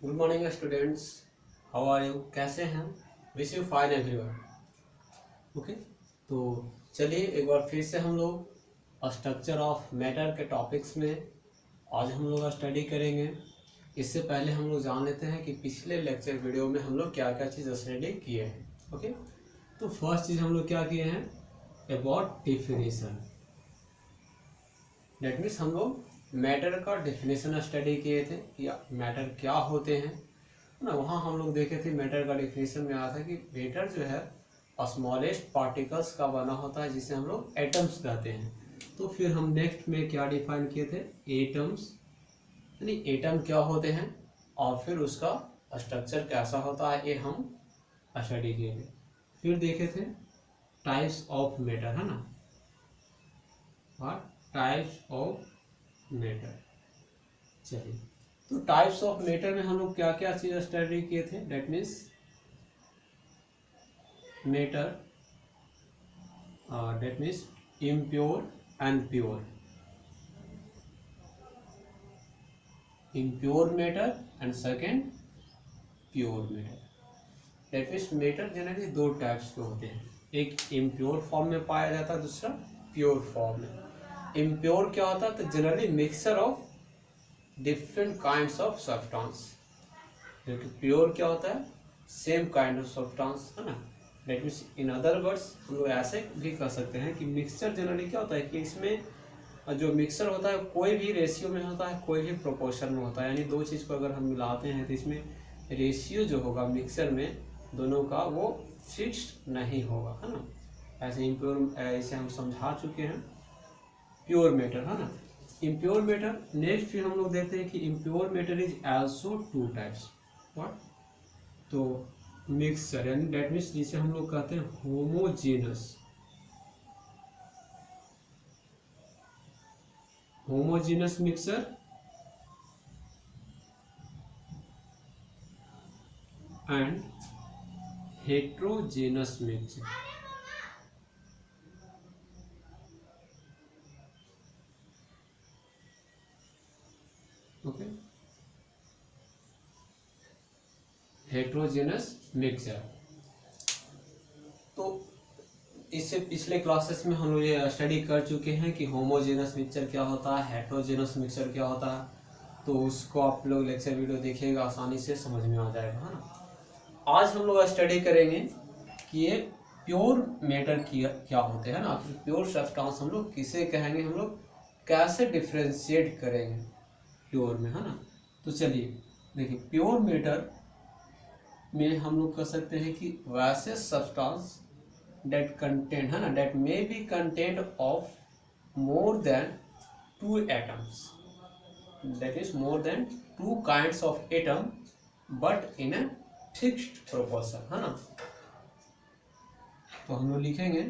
Good morning students, how are you? कैसे हैं? Wish you fine everyone. Okay, तो चलिए एक बार फिर से हम लोग स्ट्रक्चर ऑफ मैटर के टॉपिक्स में आज हम लोग स्टडी करेंगे। इससे पहले हम लोग जान लेते हैं कि पिछले लेक्चर वीडियो में हम लोग क्या क्या चीज़ स्टडी किए हैं। ओके, तो फर्स्ट चीज़ हम लोग क्या किए हैं, अबाउट डेफिनेशन। डेट मीन्स हम लोग मैटर का डेफिनेशन स्टडी किए थे कि मैटर क्या होते हैं ना। वहाँ हम लोग देखे थे मैटर का डेफिनेशन में आया था कि मैटर जो है स्मॉलेस्ट पार्टिकल्स का बना होता है जिसे हम लोग एटम्स कहते हैं। तो फिर हम नेक्स्ट में क्या डिफाइन किए थे, एटम्स, यानी एटम क्या होते हैं और फिर उसका स्ट्रक्चर कैसा होता है, ये हम स्टडी किए थे। फिर देखे थे टाइप्स ऑफ मैटर, है ना, और टाइप्स ऑफ मैटर। चलिए, तो टाइप्स ऑफ मैटर में हम लोग क्या क्या चीज़ स्टडी किए थे। That means matter, that means impure and pure, impure matter and second pure matter. That means matter generally दो टाइप्स के होते हैं, एक इम्प्योर फॉर्म में पाया जाता है, दूसरा प्योर फॉर्म में। इम्प्योर क्या होता है, तो generally mixture of different kinds of substance. जबकि प्योर क्या होता है, सेम काइंड ऑफ सब्सटेंस, है ना। That means in other words हम लोग ऐसे भी कह सकते हैं कि मिक्सचर जनरली क्या होता है कि इसमें जो मिक्सचर होता है कोई भी रेशियो में होता है, कोई भी प्रोपोर्शन में होता है। यानी दो चीज़ को अगर हम मिलाते हैं तो इसमें रेशियो जो होगा मिक्सचर में दोनों का वो फिक्स्ड नहीं होगा, है ना। ऐसे इम्प्योर इसे हम समझा चुके हैं। प्योर मैटर, है ना, इम्प्योर मैटर। नेक्स्ट फिर हम लोग देखते हैं कि impure matter is also two types. What? तो मिक्सचर, यानी डेट मीन्स जिसे हम लोग कहते हैं homogeneous, homogeneous mixture and heterogeneous mixture. Okay, heterogeneous mixture. तो इससे पिछले क्लासेस में हम लोग ये स्टडी कर चुके हैं कि होमोजेनस मिक्सचर क्या होता है, हेट्रोजेनस मिक्सचर क्या होता है। तो उसको आप लोग लेक्चर वीडियो देखिएगा, आसानी से समझ में आ जाएगा, है ना। आज हम लोग स्टडी करेंगे कि ये प्योर मैटर क्या होते हैं ना, प्योर सब्सटेंस हम लोग किसे कहेंगे, हम लोग कैसे डिफ्रेंशिएट करेंगे प्योर में, है ना। तो चलिए देखिए, प्योर मैटर में हम लोग कह सकते हैं कि वैसे सब्सटेंस डेट कंटेंट, है ना, that may be contain of more than two atoms, that is more than two kinds of atom but in a fixed proportion, है ना। तो हम लोग लिखेंगे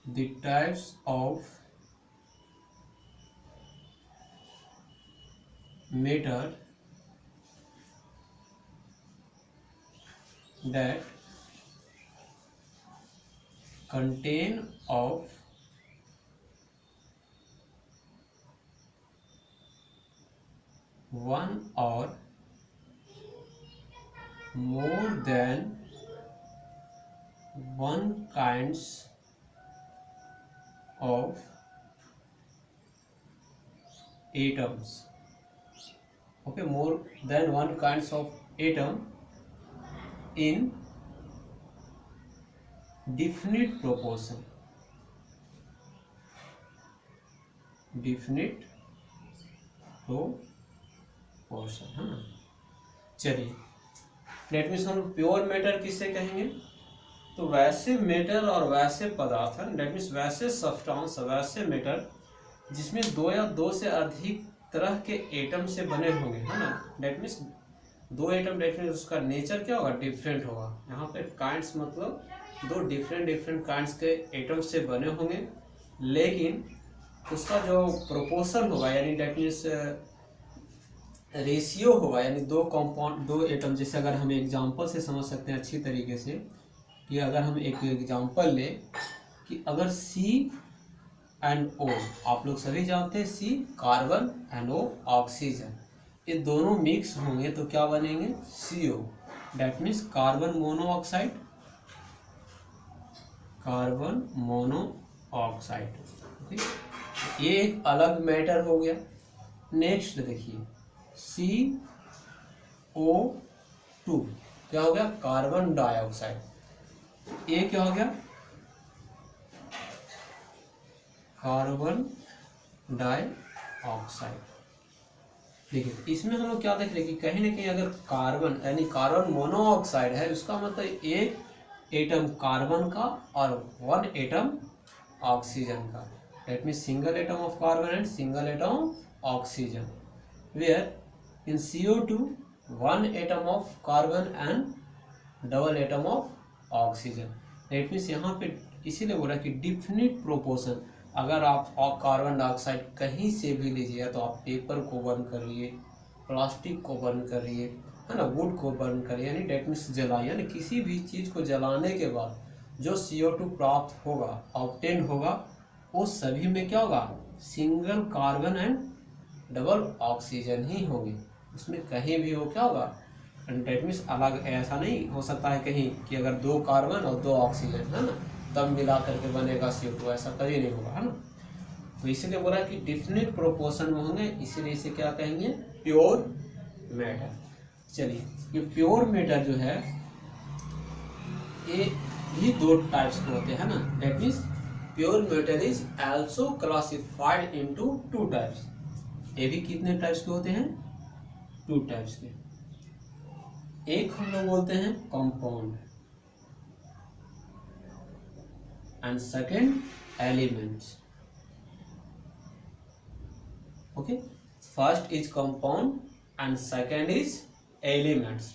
the types of matter that contain of one or more than one kinds of atoms. Okay, more than one kinds of atom in definite proportion, definite proportion, है ना। चलिए, that means हम प्योर मैटर किससे कहेंगे, तो वैसे matter और वैसे पदार्थ, है, डेट मीन्स वैसे सब्सटेंस, वैसे मैटर जिसमें दो या दो से अधिक तरह के एटम से बने होंगे, है ना। डेट मीन्स दो एटम, डेट मीन्स उसका नेचर क्या होगा, डिफरेंट होगा। यहाँ पे काइंड्स मतलब दो डिफरेंट काइंड्स के एटम से बने होंगे, लेकिन उसका जो प्रोपोर्शन होगा, यानी डेट मीन्स रेशियो होगा, यानी दो कंपाउंड, दो एटम। जैसे अगर हम एग्जांपल से समझ सकते हैं अच्छी तरीके से कि अगर हम एक एग्जांपल लें कि अगर C एंड O, आप लोग सभी जानते हैं C carbon and O oxygen, ये दोनों मिक्स होंगे तो क्या बनेंगे CO, that means carbon monoxide, carbon monoxide. Okay, ये एक अलग मैटर हो गया। नेक्स्ट देखिए CO2 क्या हो गया, कार्बन डाइऑक्साइड, ये क्या हो गया कार्बन डाइऑक्साइड। देखिए इसमें हम लोग क्या देख रहे हैं कि कहीं ना कहीं अगर कार्बन यानी कार्बन मोनोऑक्साइड है, उसका मतलब एक एटम कार्बन का और 1 एटम ऑक्सीजन का, that means single atom of carbon and single atom oxygen, where in CO2 1 atom of carbon and double atom of oxygen. That means यहाँ पे इसीलिए बोला कि डिफिनिट प्रोपोर्शन, अगर आप कार्बन डाइऑक्साइड कहीं से भी लीजिए, तो आप पेपर को बर्न करिए, प्लास्टिक को बर्न करिए, है ना, वुड को बर्न करिए, यानी डेट मीन्स जलाइए, यानी किसी भी चीज़ को जलाने के बाद जो CO2 प्राप्त होगा, ऑब्टेन होगा, वो सभी में क्या होगा single carbon and double oxygen ही होंगे, उसमें कहीं भी वो क्या होगा डेट मीन्स अलग, ऐसा नहीं हो सकता है कहीं कि अगर 2 कार्बन और 2 ऑक्सीजन है ना तब मिला करके बनेगा CO2, ऐसा कभी नहीं होगा, है ना। तो इसीलिए बोला कि डिफिनिट प्रोपोर्शन में होंगे, इसीलिए इसे क्या कहेंगे प्योर मैटर। चलिए ये प्योर मैटर जो है ये भी 2 टाइप्स के होते हैं ना, that means pure matter is also classified into 2 types. ये भी कितने टाइप्स के होते हैं 2 टाइप्स के। एक हम लोग बोलते हैं compound and second elements. Okay, first is compound and second is elements.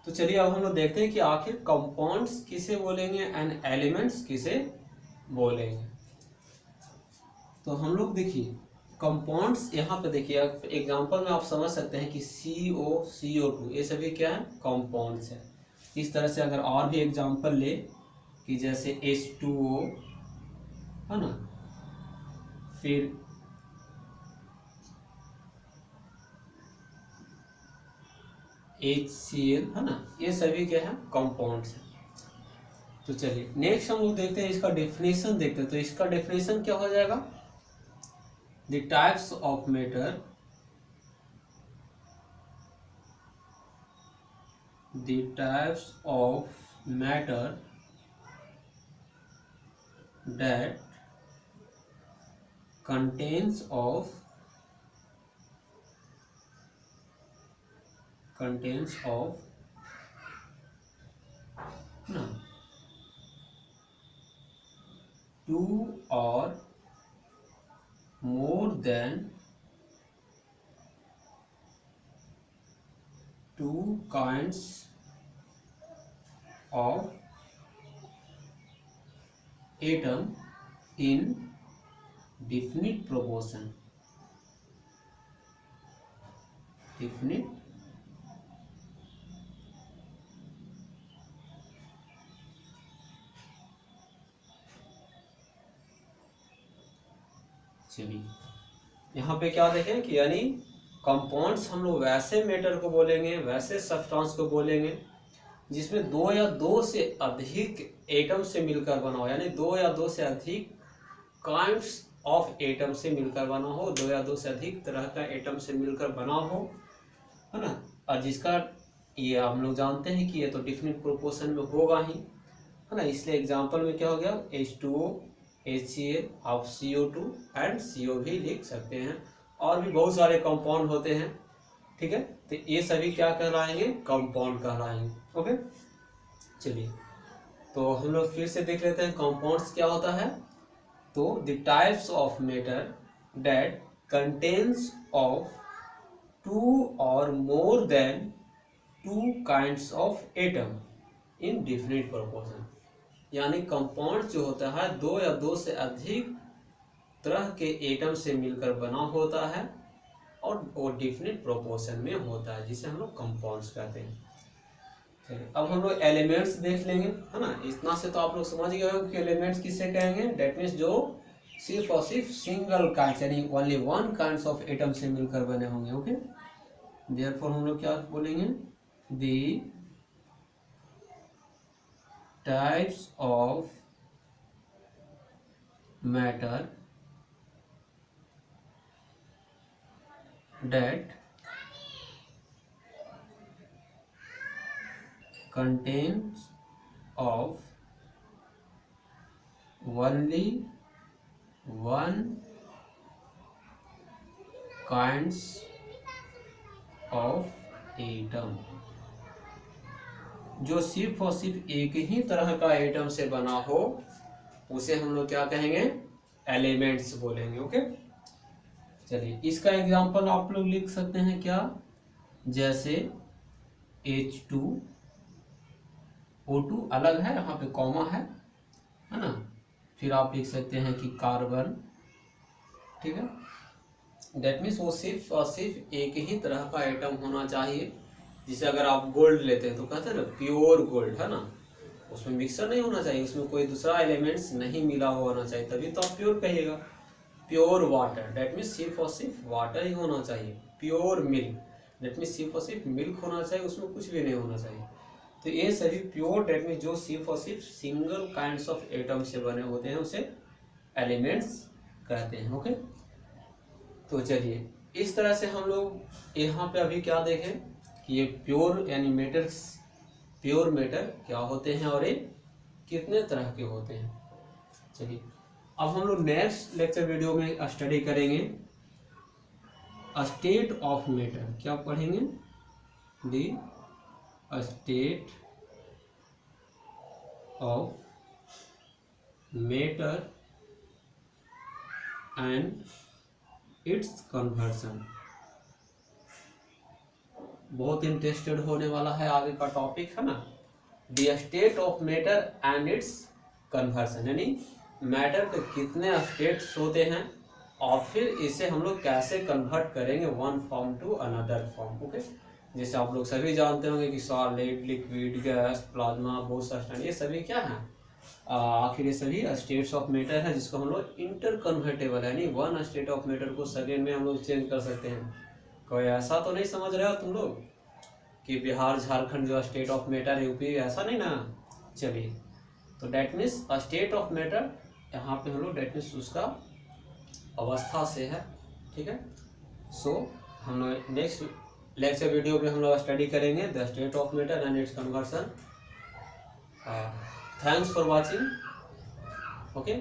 तो चलिए अब हम लोग देखते हैं कि आखिर कंपाउंड्स किसे बोलेंगे एंड एलिमेंट्स किसे बोलेंगे। तो हम लोग देखिए कंपाउंड्स, यहाँ पे देखिए एग्जांपल में आप समझ सकते हैं कि CO, CO2 ये सभी क्या है कंपाउंड्स है। इस तरह से अगर और भी एग्जांपल ले कि जैसे H2O है ना, फिर HCl है ना, ये सभी क्या है कंपाउंड्स है। तो चलिए नेक्स्ट हम लोग देखते हैं इसका डेफिनेशन देखते हैं। तो इसका डेफिनेशन क्या हो जाएगा, the types of matter, the types of matter that contains of no, 2 or more than 2 kinds of atom in definite proportion, definite चलिए यहाँ पे क्या देखें कि यानी कंपाउंड्स हम लोग वैसे मैटर को बोलेंगे, वैसे सब्सटेंस को बोलेंगे जिसमें 2 या 2 से अधिक एटम से मिलकर बना हो, यानी 2 या 2 से अधिक काइंड्स ऑफ एटम से मिलकर बना हो, 2 या 2 से अधिक तरह का एटम से मिलकर बना हो, है ना। और जिसका ये हम लोग जानते हैं कि ये तो डिफिनिट प्रोपोर्शन में होगा ही, है ना। इसलिए एग्जांपल में क्या हो गया H2O, HCl, आप CO2 एंड CO भी लिख सकते हैं। और भी बहुत सारे कंपाउंड होते हैं, ठीक है। तो ये सभी क्या कहलाएंगे कंपाउंड कहलाएंगे। ओके, चलिए तो हम लोग फिर से देख लेते हैं कंपाउंड्स क्या होता है। तो the types of matter that contains of 2 और more than 2 kinds of atom in different proportion, यानी कंपाउंड जो होता है 2 या 2 से अधिक तरह के एटम से मिलकर बना होता है और वो डिफिनिट प्रोपोर्शन में होता है, जिसे हम लोग कंपाउंड्स कहते हैं। अब हम लोग एलिमेंट्स देख लेंगे, है ना। इतना से तो आप लोग समझ गए हो कि एलिमेंट्स किसे कहेंगे, डेट मीन्स जो सिर्फ और सिर्फ सिंगल काइंड यानी only one kind of atom से मिलकर बने होंगे। ओके, देयरफॉर हम लोग क्या बोलेंगे, the types of matter that contains of only one kinds of atom, जो सिर्फ और सिर्फ एक ही तरह का एटम से बना हो उसे हम लोग क्या कहेंगे, एलिमेंट्स बोलेंगे। ओके, चलिए इसका एग्जांपल आप लोग लिख सकते हैं क्या, जैसे H2O2 अलग है, यहाँ पे कॉमा है ना, फिर आप लिख सकते हैं कि कार्बन, ठीक है। दैट मीन्स वो सिर्फ और सिर्फ एक ही तरह का एटम होना चाहिए। जिसे अगर आप गोल्ड लेते हैं तो कहते हैं ना प्योर गोल्ड, है ना, उसमें मिक्सर नहीं होना चाहिए, उसमें कोई दूसरा एलिमेंट्स नहीं मिला होना चाहिए, तभी तो आप प्योर कहिएगा। प्योर वाटर, दैट मीन्स सिर्फ और सिर्फ वाटर ही होना चाहिए। प्योर मिल्क, दैट मीन्स सिर्फ और सिर्फ मिल्क होना चाहिए, उसमें कुछ भी नहीं होना चाहिए। तो ये सभी प्योर, दैट मीन्स जो सिर्फ और सिर्फ सिंगल काइंड्स ऑफ एटम से बने होते हैं उसे एलिमेंट्स कहते हैं। ओके, तो चलिए इस तरह से हम लोग यहाँ पे अभी क्या देखें कि ये प्योर यानी मेटर्स, प्योर मेटर क्या होते हैं और ये कितने तरह के होते हैं। चलिए अब हम लोग नेक्स्ट लेक्चर वीडियो में स्टडी करेंगे स्टेट ऑफ मैटर। क्या पढ़ेंगे, दी state of matter and it's conversion. बहुत इंटरेस्टेड होने वाला है, आगे का टॉपिक है ना, the state of matter and it's conversion, यानी मैटर के कितने स्टेट्स होते हैं और फिर इसे हम लोग कैसे कन्वर्ट करेंगे one form to another form. Okay, जैसे आप लोग सभी जानते होंगे कि solid, liquid, gas, plasma, both substance, ये सभी क्या हैं, आखिर ये सभी स्टेट्स ऑफ मैटर है जिसको हम लोग इंटर कन्वर्टेबल यानी वन स्टेट ऑफ मैटर को सेकेंड में हम लोग चेंज कर सकते हैं। कोई ऐसा तो नहीं समझ रहे हो तुम लोग कि बिहार झारखंड जो स्टेट ऑफ मैटर है, यूपी, ऐसा नहीं ना। चलिए, तो that means state of matter यहाँ पे हम लोग डेट मीन्स उसका अवस्था से है, ठीक है। सो हम लोग नेक्स्ट लेक्चर वीडियो में हम लोग स्टडी करेंगे the state of matter and it's conversion. Thanks for watching. Okay.